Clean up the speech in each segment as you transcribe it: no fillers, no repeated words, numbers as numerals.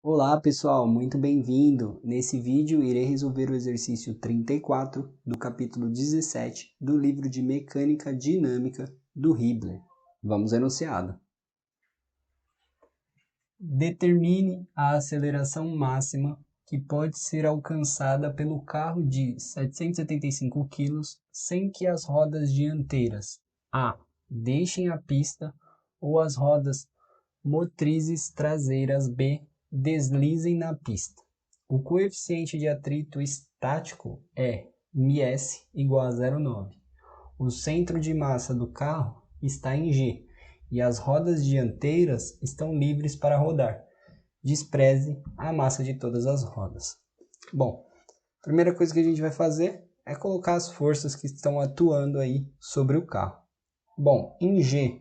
Olá pessoal, muito bem-vindo! Nesse vídeo irei resolver o exercício 34 do capítulo 17 do livro de Mecânica Dinâmica do Hibbeler. Vamos ao enunciado. Determine a aceleração máxima que pode ser alcançada pelo carro de 775 kg sem que as rodas dianteiras A. deixem a pista ou as rodas motrizes traseiras B. deslizem na pista. O coeficiente de atrito estático é ms igual a 0,9. O centro de massa do carro está em G e as rodas dianteiras estão livres para rodar. Despreze a massa de todas as rodas. Bom, a primeira coisa que a gente vai fazer é colocar as forças que estão atuando aí sobre o carro. Bom, em G,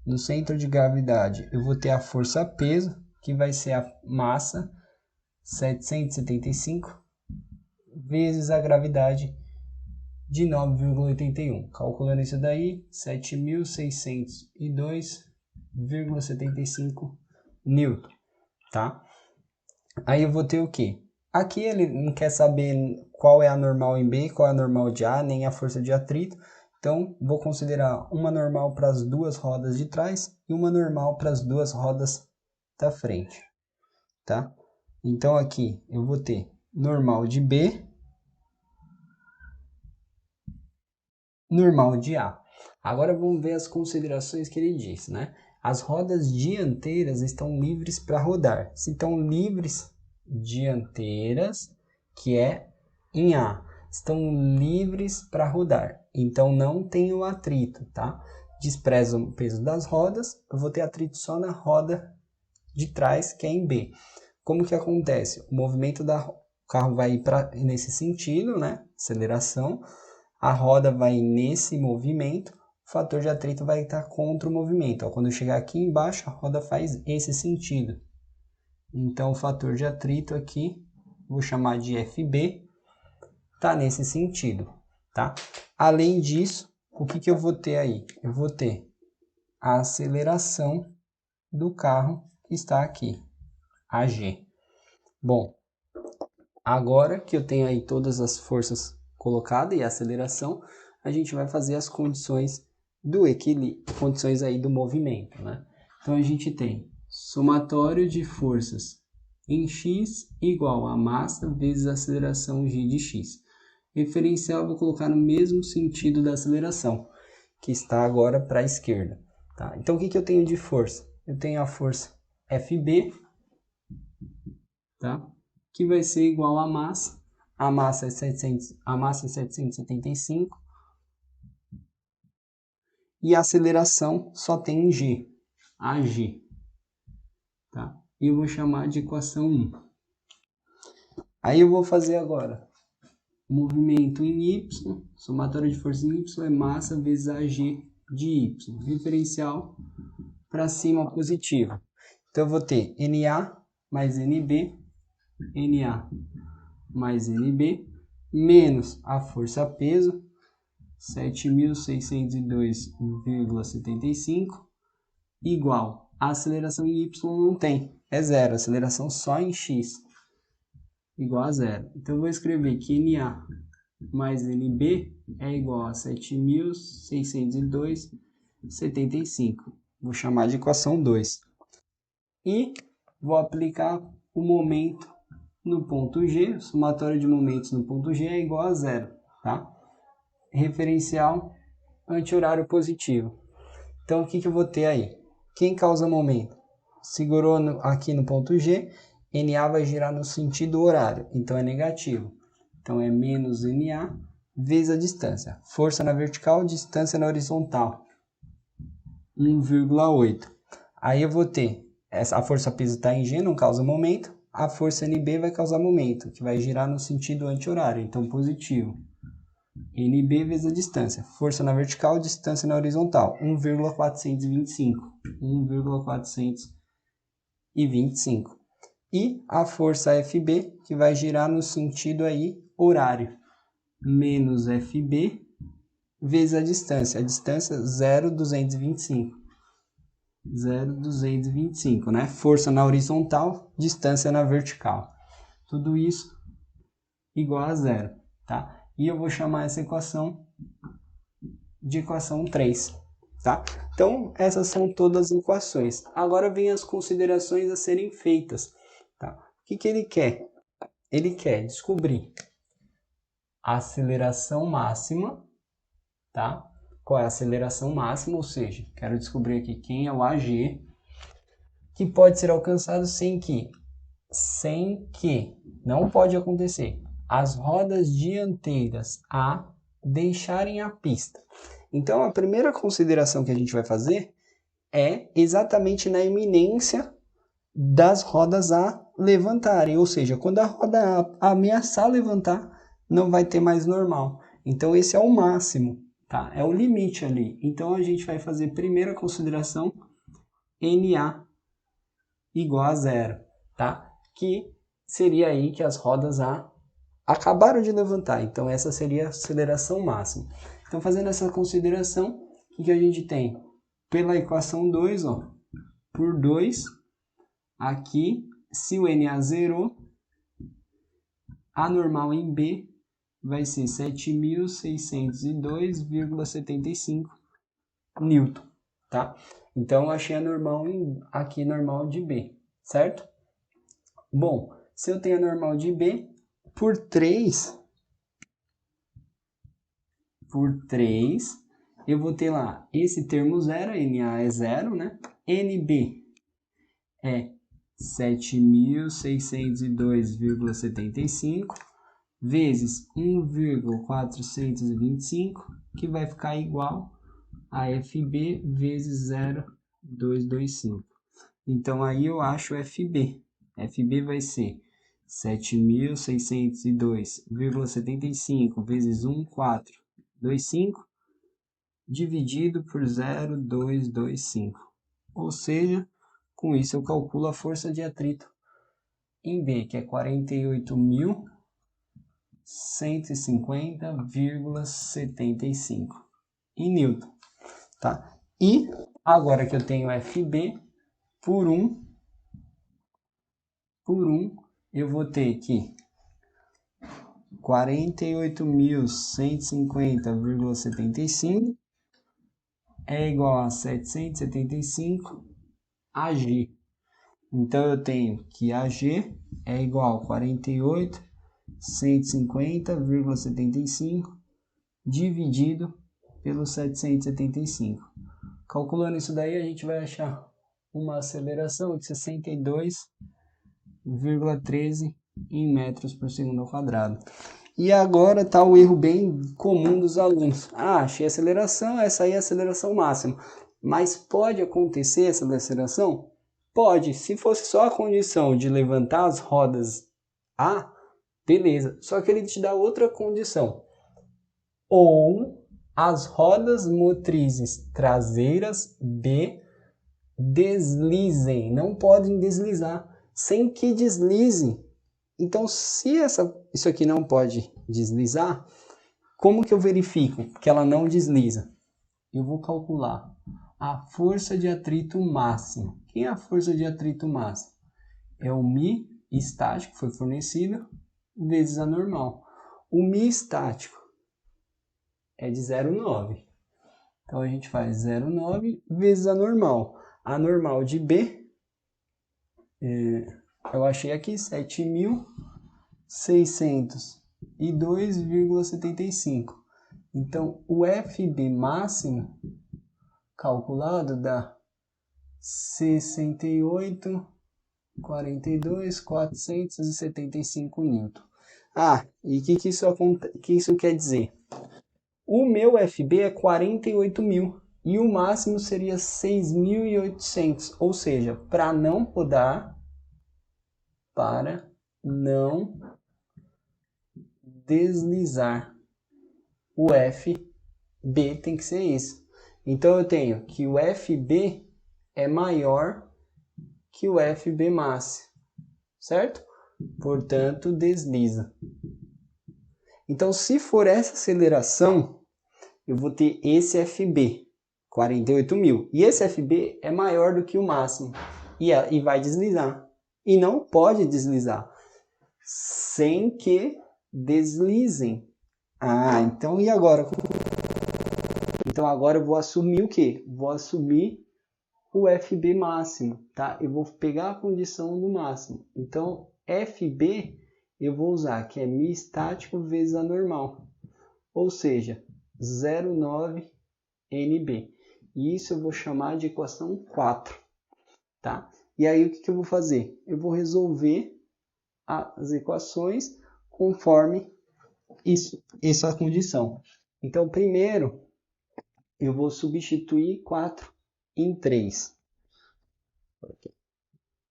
no centro de gravidade, eu vou ter a força peso, que vai ser a massa 775 vezes a gravidade de 9,81. Calculando isso daí, 7.602,75 newton, tá? Aí eu vou ter o quê? Aqui ele não quer saber qual é a normal em B, qual é a normal de A, nem a força de atrito. Então, vou considerar uma normal para as duas rodas de trás e uma normal para as duas rodas da frente, tá? Então, aqui eu vou ter normal de B, normal de A. Agora vamos ver as considerações que ele diz, né? As rodas dianteiras estão livres para rodar. Se estão livres dianteiras, que é em A, estão livres para rodar. Então não tem o atrito, tá? Despreza o peso das rodas, eu vou ter atrito só na roda de trás, que é em B. Como que acontece? O movimento do carro vai ir nesse sentido, né? Aceleração. A roda vai nesse movimento, o fator de atrito vai estar contra o movimento. Ó, quando eu chegar aqui embaixo, a roda faz esse sentido. Então, o fator de atrito aqui, vou chamar de FB, está nesse sentido, tá? Além disso, o que eu vou ter aí? Eu vou ter a aceleração do carro que está aqui, AG. Bom, agora que eu tenho aí todas as forças colocadas e a aceleração, a gente vai fazer as condições do equilíbrio, condições aí do movimento, né? Então a gente tem somatório de forças em x igual a massa vezes a aceleração g de x. Referencial eu vou colocar no mesmo sentido da aceleração, que está agora para a esquerda, tá? Então o que eu tenho de força? Eu tenho a força FB, tá? Que vai ser igual à massa. A massa é 775 e a aceleração só tem em G, AG, tá? E eu vou chamar de equação 1. Aí eu vou fazer agora movimento em Y, somatório de força em Y é massa vezes AG de Y, referencial para cima positivo. Então eu vou ter NA mais NB, NA mais NB, menos a força peso, 7.602,75, igual a aceleração em Y não tem, é zero, aceleração só em X, igual a zero. Então eu vou escrever que NA mais NB é igual a 7.602,75. Vou chamar de equação 2. E vou aplicar o momento no ponto G, o somatório de momentos no ponto G é igual a zero, tá? Referencial anti-horário positivo. Então, o que eu vou ter aí? Quem causa momento? Segurou aqui no ponto G, NA vai girar no sentido horário, então é negativo. Então, é menos NA vezes a distância. Força na vertical, distância na horizontal. 1,8. Aí eu vou ter, a força peso está em G, não causa momento. A força NB vai causar momento, que vai girar no sentido anti-horário, então positivo. NB vezes a distância. Força na vertical, distância na horizontal. 1,425. 1,425. E a força FB, que vai girar no sentido aí horário. Menos FB vezes a distância. A distância 0,225. 0,225, né? Força na horizontal, distância na vertical. Tudo isso igual a zero, tá? E eu vou chamar essa equação de equação 3, tá? Então, essas são todas as equações. Agora vem as considerações a serem feitas, tá? O que ele quer? Ele quer descobrir a aceleração máxima, tá? Qual é a aceleração máxima, ou seja, quero descobrir aqui quem é o AG, que pode ser alcançado sem que não pode acontecer as rodas dianteiras A deixarem a pista. Então, a primeira consideração que a gente vai fazer é exatamente na iminência das rodas A levantarem, ou seja, quando a roda A ameaçar levantar, não vai ter mais normal. Então, esse é o máximo, tá? É o limite ali. Então, a gente vai fazer primeira consideração, NA igual a zero, tá? Que seria aí que as rodas A acabaram de levantar. Então, essa seria a aceleração máxima. Então, fazendo essa consideração, o que a gente tem? Pela equação 2, ó, por 2, aqui, se o NA zerou, a normal em B vai ser 7.602,75 Newton, tá? Então, eu achei a normal aqui, normal de B, certo? Bom, se eu tenho a normal de B, por 3, eu vou ter lá esse termo zero, NA é zero, né? NB é 7.602,75 vezes 1,425, que vai ficar igual a FB vezes 0,225. Então, aí eu acho FB. FB vai ser 7.602,75 vezes 1,425 dividido por 0,225. Ou seja, com isso eu calculo a força de atrito em B, que é 48.150,75 em Newton, tá? E agora que eu tenho FB por 1, eu vou ter que 48.150,75 é igual a 775 AG. Então, eu tenho que AG é igual a 48.150,75 dividido pelo 775. Calculando isso daí, a gente vai achar uma aceleração de 62,13 em metros por segundo ao quadrado. E agora está o erro bem comum dos alunos. Achei a aceleração, essa aí é a aceleração máxima. Mas pode acontecer essa aceleração? Pode. Se fosse só a condição de levantar as rodas A, beleza. Só que ele te dá outra condição. Ou as rodas motrizes traseiras B deslizem. Não podem deslizar sem que deslize. Então, se isso aqui não pode deslizar, como que eu verifico que ela não desliza? Eu vou calcular a força de atrito máxima. Quem é a força de atrito máxima? É o Mi estático, que foi fornecido, vezes a normal. O Mi estático é de 0,9. Então, a gente faz 0,9 vezes a normal. A normal de B, eu achei aqui 7.602,75. Então, o FB máximo calculado dá 68,42,475 Newton. E o que isso quer dizer? O meu FB é 48.000 e o máximo seria 6.800, ou seja, para não deslizar, o FB tem que ser isso. Então eu tenho que o FB é maior que o FB máximo, certo? Portanto, desliza. Então, se for essa aceleração, eu vou ter esse FB 48.000. E esse FB é maior do que o máximo. E vai deslizar. E não pode deslizar sem que deslizem. Então e agora? Então agora eu vou assumir o quê? Vou assumir o FB máximo, tá? Eu vou pegar a condição do máximo. Então FB eu vou usar que é μ estático vezes a normal. Ou seja, 0,9 NB. E isso eu vou chamar de equação 4, tá? E aí o que eu vou fazer? Eu vou resolver as equações conforme essa condição. Então, primeiro, eu vou substituir 4 em 3.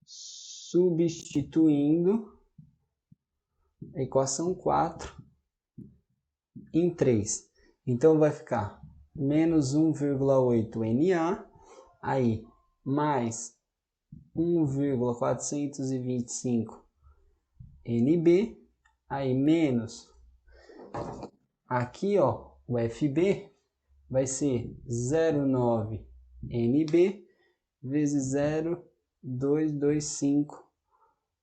Substituindo a equação 4 em 3. Então, vai ficar menos 1,8 Na, aí, mais 1,425 NB, aí menos, aqui ó, o FB vai ser 0,9 NB vezes 0,225,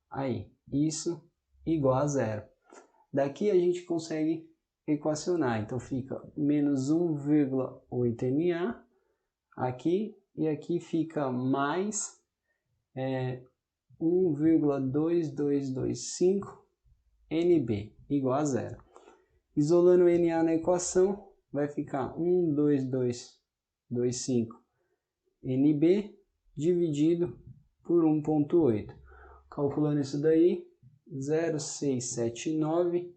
aí, isso igual a zero. Daqui a gente consegue equacionar, então fica menos 1,8 Na aqui, e aqui fica mais 1,2225 NB igual a zero. Isolando o Na na equação, vai ficar 1,2225 NB dividido por 1,8. Calculando isso daí, 0,679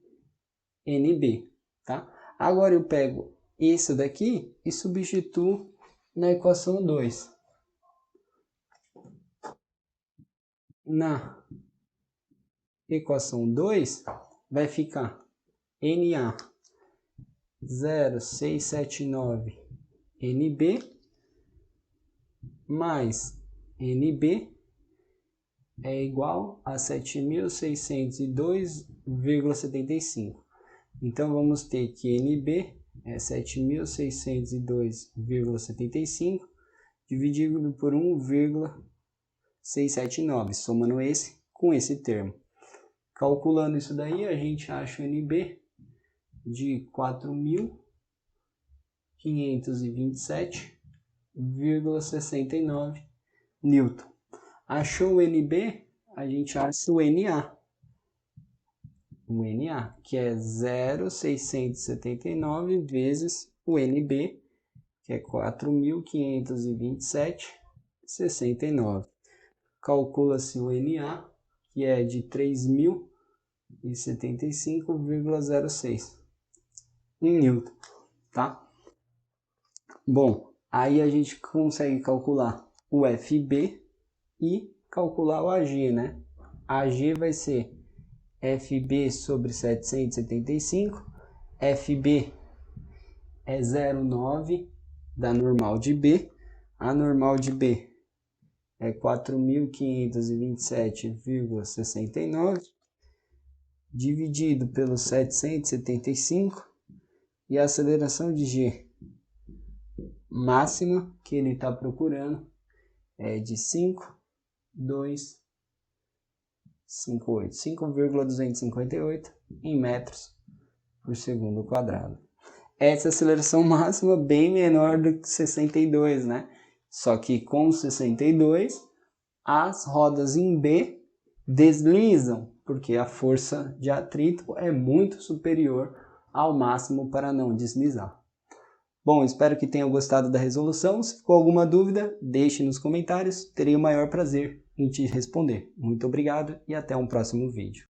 NB, tá? Agora eu pego isso daqui e substituo na equação 2. Na equação 2 vai ficar Na 0,679 NB mais NB é igual a 7.602,75. Então vamos ter que NB é 7.602,75 dividido por 1,679, somando esse com esse termo. Calculando isso daí, a gente acha o NB de 4.527,69 Newton. Achou o NB, a gente acha o Na. O Na, que é 0,679 vezes o NB, que é 4.527,69. Calcula-se o Na, que é de 3.075,06 em Newton, tá? Bom, aí a gente consegue calcular o FB e calcular o AG, né? AG vai ser FB sobre 775, FB é 0,9 da normal de B, a normal de B é 4.527,69 dividido pelo 775 e a aceleração de G máxima que ele está procurando é de 5,258 em metros por segundo quadrado. Essa aceleração máxima bem menor do que 62, né? Só que com 62, as rodas em B deslizam, porque a força de atrito é muito superior ao máximo para não deslizar. Bom, espero que tenham gostado da resolução. Se ficou alguma dúvida, deixe nos comentários. Terei o maior prazer em te responder. Muito obrigado e até um próximo vídeo.